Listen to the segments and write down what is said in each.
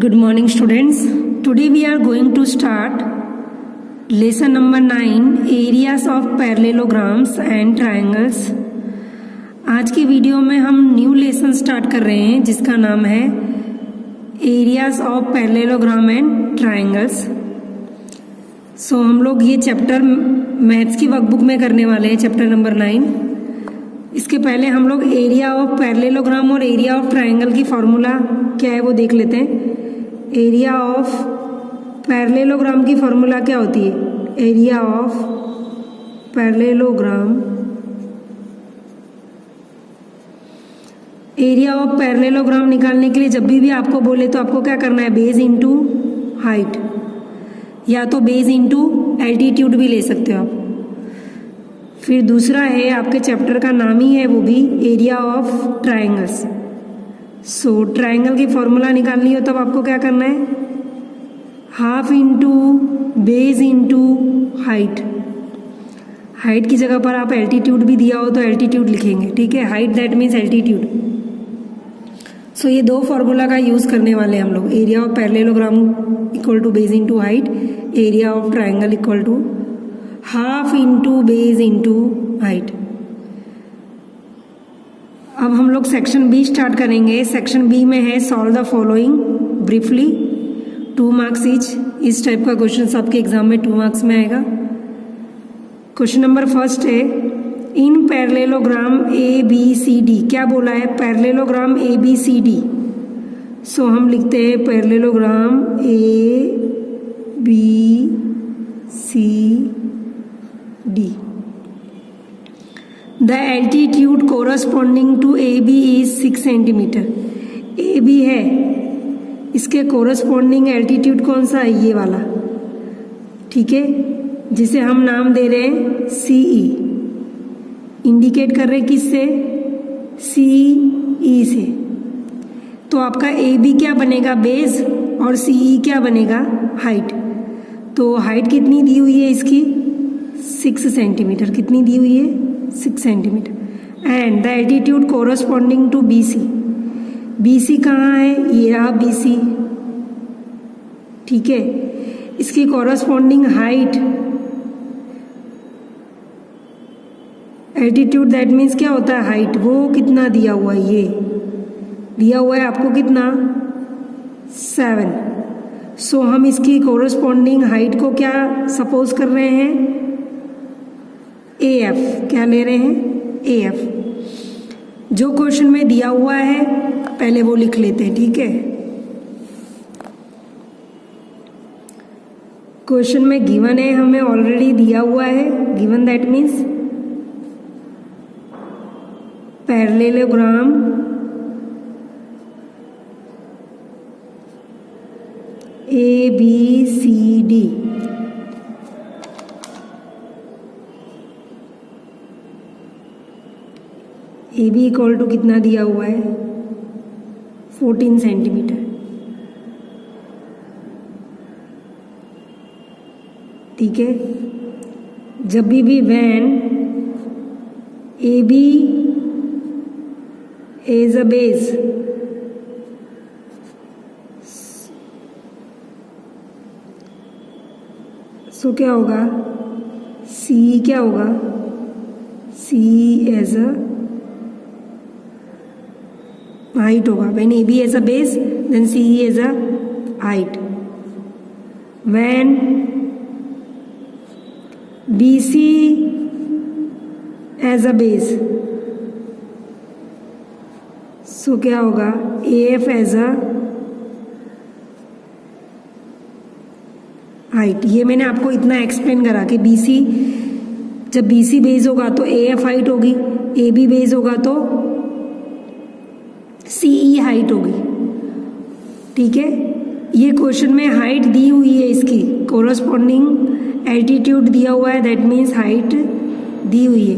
Good morning students. Today we are going to start lesson number 9 areas of parallelograms and triangles. आज की video में हम new lesson start कर रहे हैं जिसका नाम है areas of parallelogram and triangles. So हम लोग ये चैप्टर मैथ्स की वर्कबुक में करने वाले हैं, चैप्टर नंबर 9. इसके पहले हम लोग एरिया ऑफ पैरेललोग्राम और एरिया ऑफ ट्रायंगल की फॉर्मूला क्या है वो देख लेते हैं. एरिया ऑफ पैरेललोग्राम की फॉर्मूला क्या होती है? Area of parallelogram, area of parallelogram निकालने के लिए जब भी आपको बोले तो आपको क्या करना है? बेस इंटू हाइट, या तो बेस इंटू एल्टीट्यूड भी ले सकते हो आप. फिर दूसरा है, आपके चैप्टर का नाम ही है वो भी area of triangles. So triangle की फॉर्मूला निकालनी हो तब आपको क्या करना है? Half into base into height. Height की जगह पर आप एल्टीट्यूड भी दिया हो तो एल्टीट्यूड लिखेंगे, ठीक है. Height that means altitude. So ये दो फॉर्मूला का यूज़ करने वाले हैं हम लोग. Area of parallelogram equal to base into height, area of triangle equal to half into base into height. अब हम लोग सेक्शन बी स्टार्ट करेंगे. सेक्शन बी में है solve the following briefly, 2 marks each. इस टाइप का क्वेश्चन आपके exam में 2 मार्क्स में आएगा. क्वेश्चन नंबर फर्स्ट है, in parallelogram A B C D. क्या बोला है? Parallelogram A B C D. सो हम लिखते हैं parallelogram A B C D. The altitude corresponding to AB is 6 centimetre. AB है, इसके corresponding altitude कौन सा है? ये वाला, ठीक है, जिसे हम नाम दे रहे हैं CE. इंडिकेट कर रहे हैं किससे? CE से. तो आपका AB क्या बनेगा? बेस, और CE क्या बनेगा? हाइट. तो हाइट कितनी दी हुई है इसकी? 6 सेंटीमीटर. कितनी दी हुई है? 6 centimetre. And the altitude corresponding to BC. BC कहाँ है? ये रहा BC, ठीक है. इसकी corresponding height, altitude that means क्या होता है? हाइट. वो कितना दिया हुआ है? ये दिया हुआ है आपको कितना? 7. सो हम इसकी कोरस्पॉन्डिंग हाइट को क्या सपोज कर रहे हैं? AF. क्या ले रहे हैं? AF. जो क्वेश्चन में दिया हुआ है पहले वो लिख लेते हैं, ठीक है. क्वेश्चन में गिवन है, हमें ऑलरेडी दिया हुआ है. Given that means parallelogram ABCD. AB equal to कितना दिया हुआ है? 14 सेंटीमीटर, ठीक है. जब भी when AB is a base, so क्या होगा? CE क्या होगा? CE एज अ height होगा. when AB is a base then CE is a height. when BC as a base, so क्या होगा? AF as a height. ये मैंने आपको इतना एक्सप्लेन करा कि BC, जब BC बेस होगा तो AF हाइट होगी, AB बेस होगा तो CE हाइट होगी, ठीक है. ये क्वेश्चन में हाइट दी हुई है, इसकी कोरस्पॉन्डिंग एल्टीट्यूड दिया हुआ है, दैट मीन्स हाइट दी हुई है.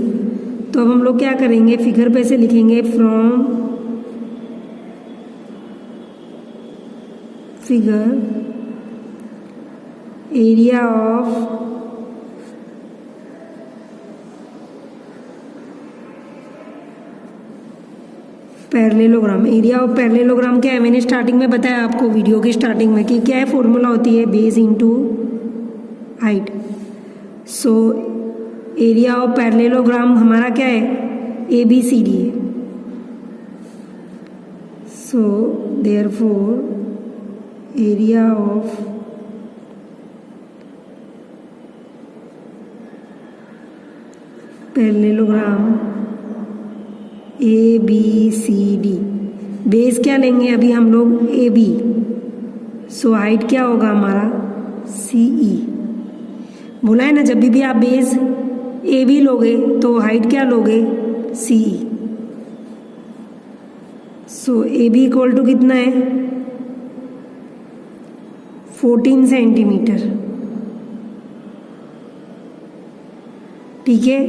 तो अब हम लोग क्या करेंगे? फिगर पे से लिखेंगे from figure area of parallelogram, area of parallelogram क्या है, मैंने स्टार्टिंग में बताया आपको वीडियो की स्टार्टिंग में कि क्या है, फॉर्मूला होती है base into height. So area of parallelogram हमारा क्या है, ABCD है। So therefore area of parallelogram ABCD, base क्या लेंगे अभी हम लोग, AB। सो हाइट क्या होगा हमारा, CE। बोला है ना, जब भी आप बेस AB लोगे तो हाइट क्या लोगे, CE। So AB equal to कितना है, 14 सेंटीमीटर। ठीक है,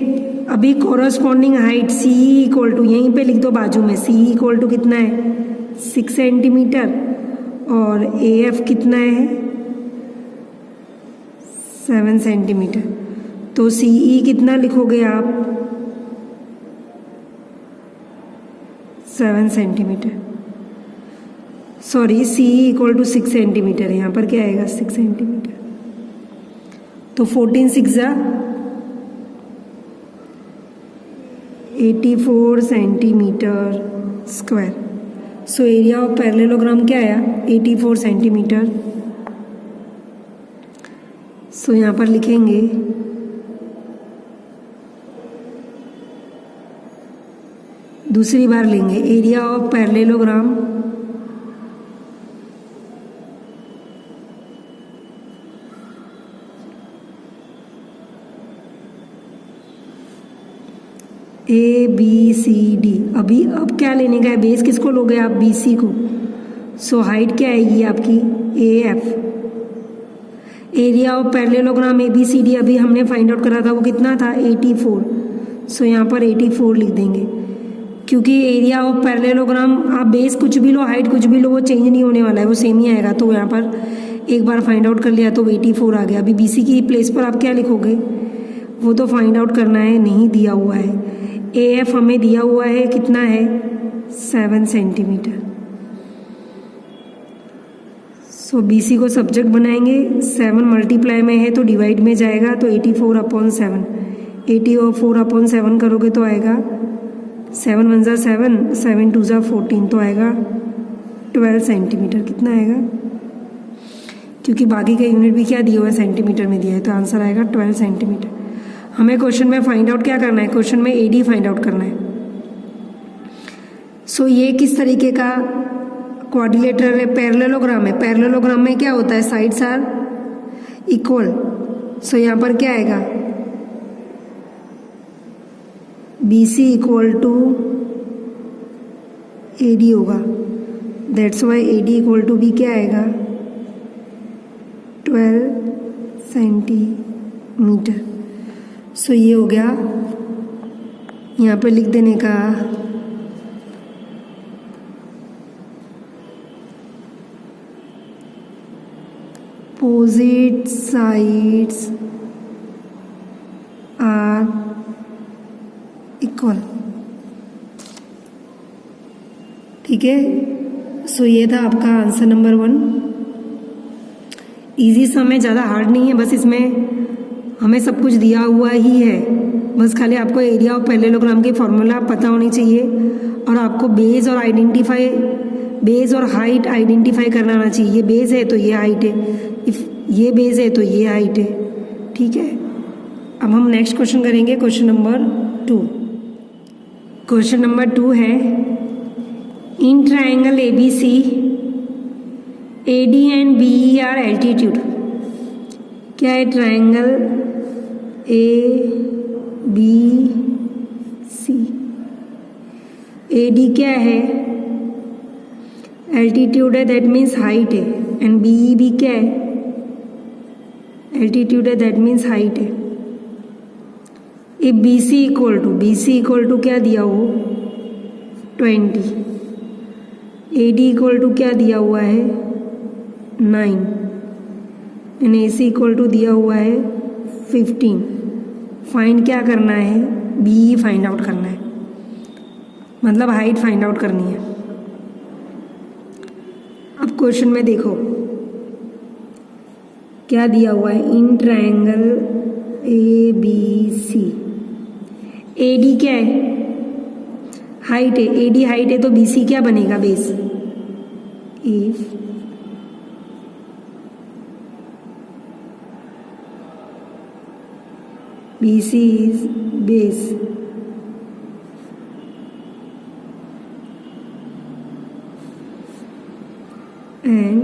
अभी corresponding height CE equal to, यहीं पे लिख दो बाजू में, CE इक्वल टू कितना है, 6 सेंटीमीटर, और AF कितना है, 7 सेंटीमीटर। तो CE कितना लिखोगे आप, 7 centimetre, sorry CE equal to 6 centimetre, यहाँ पर क्या आएगा, 6 सेंटीमीटर। तो 14 6 84 centimetre square. So area of parallelogram क्या आया, 84 सेंटीमीटर। सो यहाँ पर लिखेंगे दूसरी बार लेंगे एरिया ऑफ पैरेललोग्राम ABCD। अभी अब क्या लेने का है, बेस किसको लोगे आप, BC को। सो हाइट क्या आएगी आपकी, AF। Area of parallelogram ABCD अभी हमने फाइंड आउट करा था, वो कितना था, 84। सो यहाँ पर 84 लिख देंगे, क्योंकि एरिया ऑफ पैरेललोग्राम आप बेस कुछ भी लो, हाइट कुछ भी लो, वो चेंज नहीं होने वाला है, वो सेम ही आएगा। तो यहाँ पर एक बार फाइंड आउट कर लिया तो 84 आ गया। अभी BC की प्लेस पर आप क्या लिखोगे, वो तो फाइंड आउट करना है, नहीं दिया हुआ है। AF हमें दिया हुआ है, कितना है, 7 सेंटीमीटर। सो BC को सब्जेक्ट बनाएंगे, 7 मल्टीप्लाई में है तो डिवाइड में जाएगा, तो 84/7, 84/7 करोगे तो आएगा 7 1 ज़ा 7, 7 2 ज़ा 14, तो आएगा 12 सेंटीमीटर। कितना आएगा, क्योंकि बाकी का यूनिट भी क्या दिया हुआ है, सेंटीमीटर में दिया है, तो आंसर आएगा 12 सेंटीमीटर। हमें क्वेश्चन में फाइंड आउट क्या करना है, क्वेश्चन में AD फाइंड आउट करना है। सो ये किस तरीके का क्वाड्रिलेटरल है, पैरेललोग्राम है। पैरेललोग्राम में क्या होता है, साइड्स आर इक्वल। सो यहाँ पर क्या आएगा, BC इक्वल टू AD होगा, that's why AD equal to भी क्या आएगा, 12 सेंटीमीटर। सो ये हो गया, यहाँ पे लिख देने का opposite sides are equal। ठीक है, सो ये था आपका आंसर नंबर 1। इजी सम है, ज़्यादा हार्ड नहीं है, बस इसमें हमें सब कुछ दिया हुआ ही है, बस खाली आपको एरिया ऑफ पैरेललोग्राम के फॉर्मूला पता होनी चाहिए और आपको बेस और हाइट आइडेंटिफाई करना आना चाहिए। ये बेस है तो ये हाइट है, इफ ये बेस है तो ये हाइट है। ठीक है, अब हम नेक्स्ट क्वेश्चन करेंगे, क्वेश्चन नंबर 2। क्वेश्चन नंबर 2 है, in triangle ABC AD and BE are altitude. क्या है, ट्राइंगल ABC, AD क्या है, एल्टीट्यूड है, दैट मीन्स हाइट है, एंड BE भी क्या है, एल्टीट्यूड है, दैट मीन्स हाइट है। इफ BC इक्वल टू क्या दिया हो, 20, AD इक्वल टू क्या दिया हुआ है, 9, एंड AC इक्वल टू दिया हुआ है 15। फाइंड क्या करना है, BE फाइंड आउट करना है। मतलब हाइट फाइंड आउट करनी है। अब क्वेश्चन में देखो क्या दिया हुआ है, in triangle A B C, A D क्या है, हाइट है, ए डी हाइट है तो बी सी क्या बनेगा, base. If B C is base and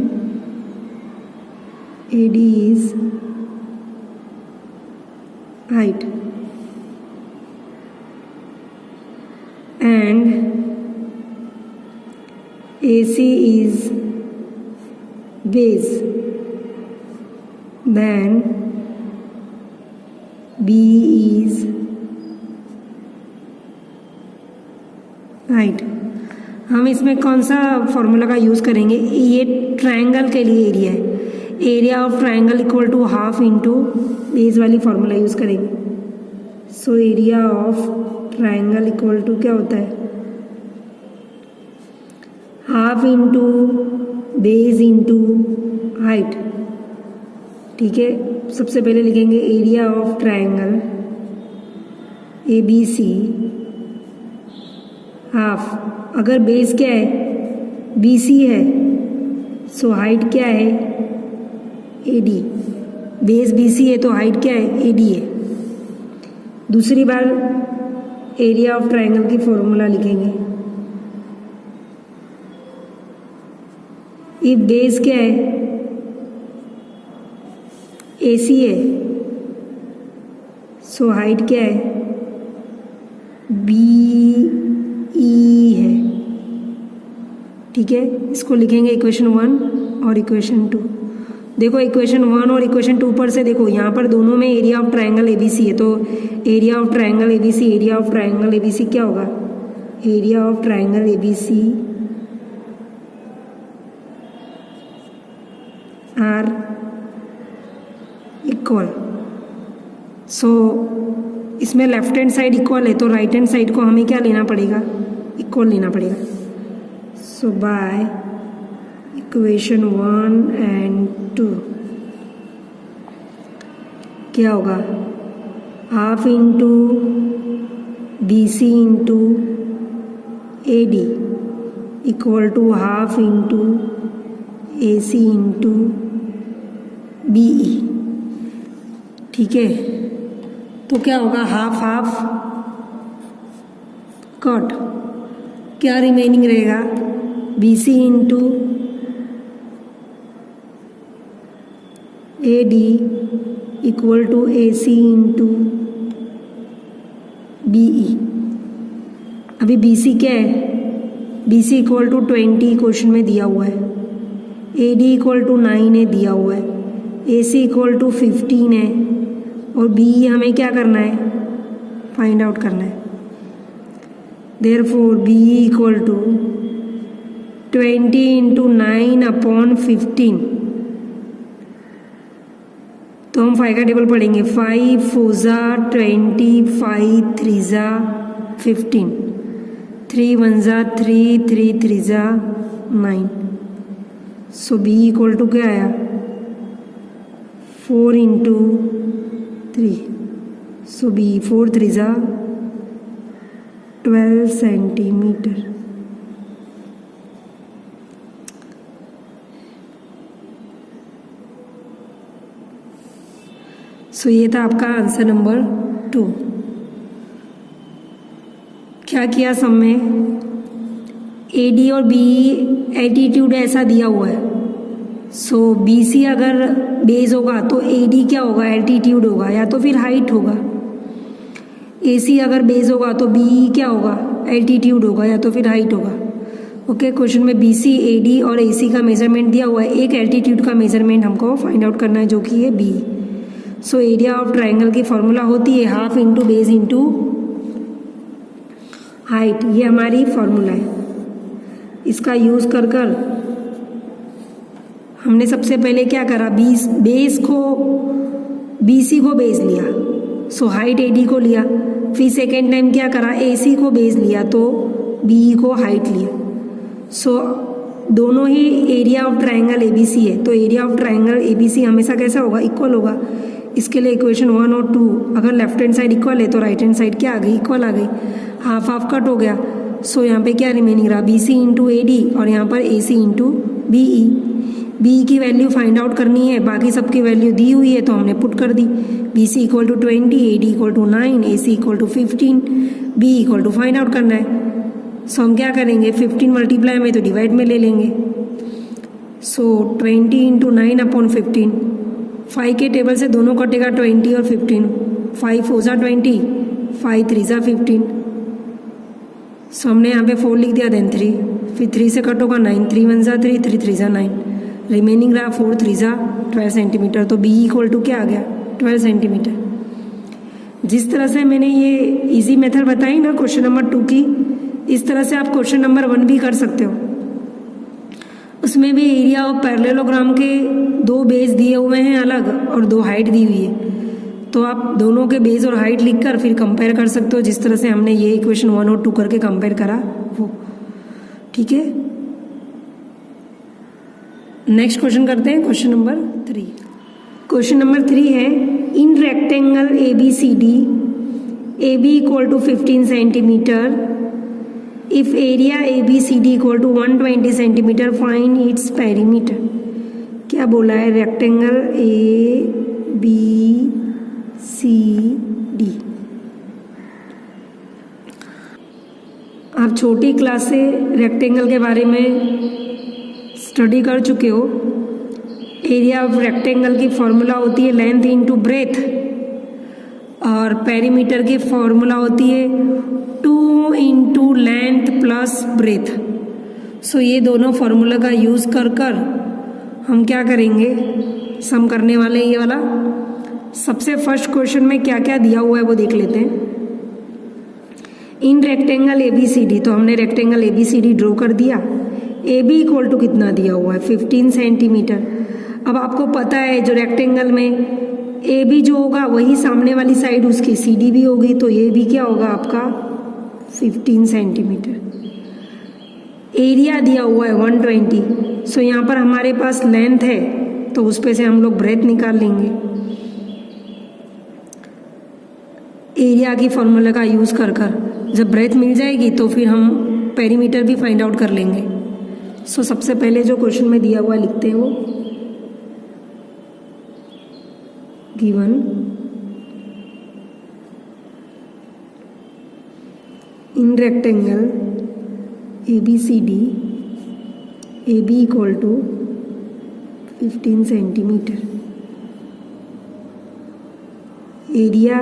AD is height and AC is base, then B is height। हम इसमें कौन सा फॉर्मूला का यूज़ करेंगे, ये ट्रायंगल के लिए एरिया है, area of triangle equal to half into base वाली फॉर्मूला यूज़ करेंगे। So area of triangle equal to क्या होता है, half into base into height. ठीक है, सबसे पहले लिखेंगे area of triangle A B C half, अगर बेस क्या है बी सी है सो हाइट क्या है A D, base B C है तो हाइट क्या है ए डी है। दूसरी बार एरिया ऑफ ट्रायंगल की फॉर्मूला लिखेंगे, इफ बेस क्या है ए सी है सो हाइट क्या है बी ई है। ठीक है, इसको लिखेंगे इक्वेशन 1 और इक्वेशन 2। देखो इक्वेशन 1 और इक्वेशन 2 पर से देखो यहाँ पर दोनों में एरिया ऑफ ट्रायंगल एबीसी है, तो area of triangle ABC, area of triangle ABC क्या होगा, area of triangle ABC are equal. So इसमें लेफ्ट हैंड साइड इक्वल है तो राइट हैंड साइड को हमें क्या लेना पड़ेगा, इक्वल लेना पड़ेगा। सो बाय इक्वेशन 1 एंड 2 क्या होगा, half into B C into A D equal to half into A C into B E. ठीक है, तो क्या होगा, हाफ हाफ कट, क्या रिमेनिंग रहेगा B C into A D equal to A C into B E. अभी B C क्या है, B C equal to 20 question में दिया हुआ है, ए डी इक्वल टू 9 है दिया हुआ है, ए सी इक्वल टू 15 है और बी ई हमें क्या करना है, फाइंड आउट करना है। Therefore B E equal to 20 into 9 upon 15। तो हम 5 का टेबल पढ़ेंगे, 5 4 जा 20, 5 3 जा 15, 3 1 जा 3, 3 3 जा 9। सो बी इक्वल टू क्या आया, 4 इंटू 3। सो बी 4 3 जा 12 सेंटीमीटर। सो ये था आपका आंसर नंबर 2। क्या किया सम में, ए डी और बी एल्टीट्यूड ऐसा दिया हुआ है, सो बी सी अगर बेस होगा तो ए डी क्या होगा, एल्टीट्यूड होगा या तो फिर हाइट होगा। ए सी अगर बेस होगा तो बी क्या होगा, एल्टीट्यूड होगा या तो फिर हाइट होगा। ओके, क्वेश्चन में बी सी ए डी और ए सी का मेजरमेंट दिया हुआ है, एक एल्टीट्यूड का मेजरमेंट हमको फाइंड आउट करना है जो कि है B. So area of triangle की फॉर्मूला होती है half into base into height, ये हमारी फॉर्मूला है। इसका यूज़ कर कर हमने सबसे पहले क्या करा, बेस को बी सी को बेस लिया, सो हाइट ए डी को लिया। फिर सेकेंड टाइम क्या करा, ए सी को बेस लिया तो BE को हाइट लिया। सो दोनों ही एरिया ऑफ ट्रायंगल ABC है, तो एरिया ऑफ ट्रायंगल ABC हमेशा कैसा होगा, इक्वल होगा। इसके लिए इक्वेशन 1 और 2, अगर लेफ्ट हैंड साइड इक्वल है तो राइट हैंड साइड क्या आ गई, इक्वल आ गई। हाफ हाफ कट हो गया। सो यहाँ पे क्या रिमेनिंग रहा, BC इंटू AD और यहाँ पर AC इंटू BE। BE की वैल्यू फाइंड आउट करनी है, बाकी सबकी वैल्यू दी हुई है तो हमने पुट कर दी। BC equal to 20, AD equal to 9, AC equal to 15, BE equal to find out करना है। सो हम क्या करेंगे, 15 मल्टीप्लाई में तो डिवाइड में ले लेंगे। सो 20 इंटू 9 अपॉन 15, 5 के टेबल से दोनों कटेगा 20 और 15, 5 4 जा 20, 5 3 जा 15। सो हमने यहाँ पे 4 लिख दिया, देन 3, फिर 3 से कट होगा 9, 3 1 जा 3, 3 3 जा 9, रिमेनिंग रहा 4 3 जा 12 सेंटीमीटर। तो BE इक्वल टू क्या आ गया, 12 सेंटीमीटर। जिस तरह से मैंने ये इजी मेथड बताई ना क्वेश्चन नंबर 2 की, इस तरह से आप क्वेश्चन नंबर 1 भी कर सकते हो। उसमें भी एरिया ऑफ पैरेललोग्राम के 2 बेस दिए हुए हैं अलग और 2 हाइट दी हुई है, तो आप दोनों के बेस और हाइट लिखकर फिर कंपेयर कर सकते हो, जिस तरह से हमने ये इक्वेशन 1 और 2 करके कंपेयर करा वो। ठीक है, नेक्स्ट क्वेश्चन करते हैं, क्वेश्चन नंबर 3। क्वेश्चन नंबर 3 है, in rectangle ABCD, AB equal to 15 centimetre, if area ABCD equal to 120 centimetre, find its perimeter. क्या बोला है, रेक्टेंगल ABCD। आप छोटी क्लास से रेक्टेंगल के बारे में स्टडी कर चुके हो। एरिया ऑफ रेक्टेंगल की फॉर्मूला होती है लेंथ इंटू ब्रेथ, और पेरीमीटर की फॉर्मूला होती है 2 इंटू लेंथ प्लस ब्रेथ। सो ये दोनों फॉर्मूला का यूज़ कर कर हम क्या करेंगे, सम करने वाले हैं ये वाला। सबसे फर्स्ट क्वेश्चन में क्या क्या दिया हुआ है वो देख लेते हैं। इन रेक्टेंगल ABCD, तो हमने रेक्टेंगल ABCD ड्रॉ कर दिया। AB इक्वल टू कितना दिया हुआ है, 15 सेंटीमीटर। अब आपको पता है जो रेक्टेंगल में AB जो होगा वही सामने वाली साइड उसकी CD भी होगी, तो ये भी क्या होगा आपका 15 सेंटीमीटर। एरिया दिया हुआ है 120। सो यहाँ पर हमारे पास लेंथ है तो उस पे से हम लोग ब्रेथ निकाल लेंगे एरिया की फॉर्मूला का यूज़ कर कर। जब ब्रेथ मिल जाएगी तो फिर हम पेरीमीटर भी फाइंड आउट कर लेंगे। सो सबसे पहले जो क्वेश्चन में दिया हुआ लिखते हैं वो given in rectangle ABCD, AB equal to 15 centimetre, area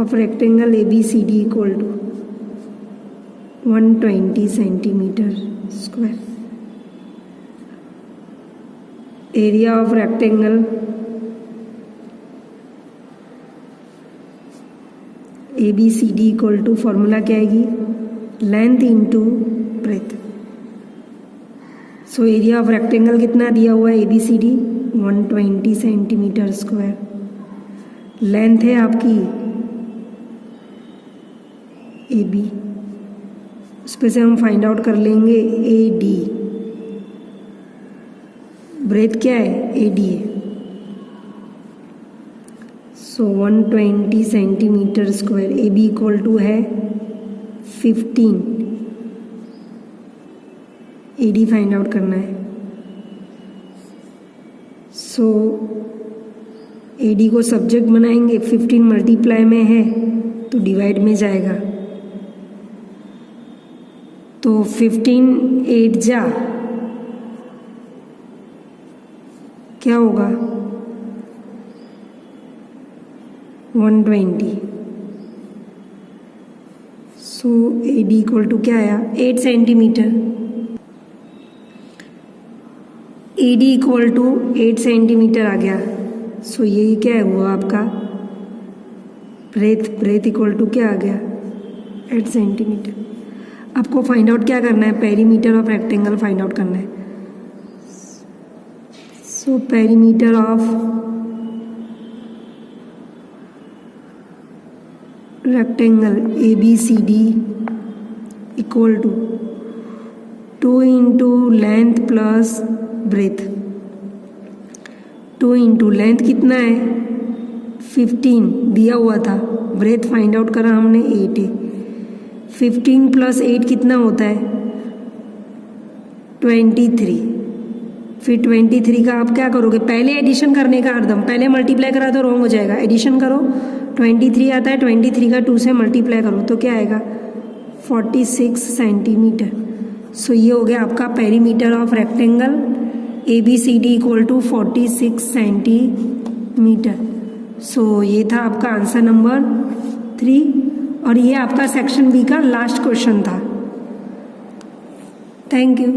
of rectangle ABCD equal to 120 centimetre square, area of rectangle ABCD equal to formula क्या आएगी, length into breadth. So area of rectangle कितना दिया हुआ है ABCD 120 सेंटीमीटर स्क्वायर, लेंथ है आपकी AB, उस पर से हम फाइंड आउट कर लेंगे AD, ब्रेथ क्या है AD है। So 120 centimetre square, AB equal to है 15, AD फाइंड आउट करना है। सो AD को सब्जेक्ट बनाएंगे, 15 मल्टीप्लाई में है तो डिवाइड में जाएगा, तो 15 8 जा क्या होगा 120। सो AD इक्वल टू क्या आया 8 centimetre, AD equal to 8 centimetre आ गया। सो यही क्या हुआ आपका ब्रेथ इक्वल टू क्या आ गया 8 सेंटीमीटर। आपको फाइंड आउट क्या करना है, perimeter of rectangle find out करना है। So perimeter of rectangle ABCD equal to 2 into length plus breadth. 2 into length कितना है 15 दिया हुआ था, ब्रेथ फाइंड आउट करा हमने 8 है। 15 प्लस 8 कितना होता है 23। फिर 23 का आप क्या करोगे, पहले एडिशन करने का हरदम, पहले मल्टीप्लाई करा तो रॉन्ग हो जाएगा। एडिशन करो 23 आता है, 23 का 2 से मल्टीप्लाई करो तो क्या आएगा 46 सेंटीमीटर। सो ये हो गया आपका perimeter of rectangle ABCD equal to 46 centimetre. So ये था आपका आंसर नंबर 3 और ये आपका सेक्शन बी का लास्ट क्वेश्चन था। Thank you.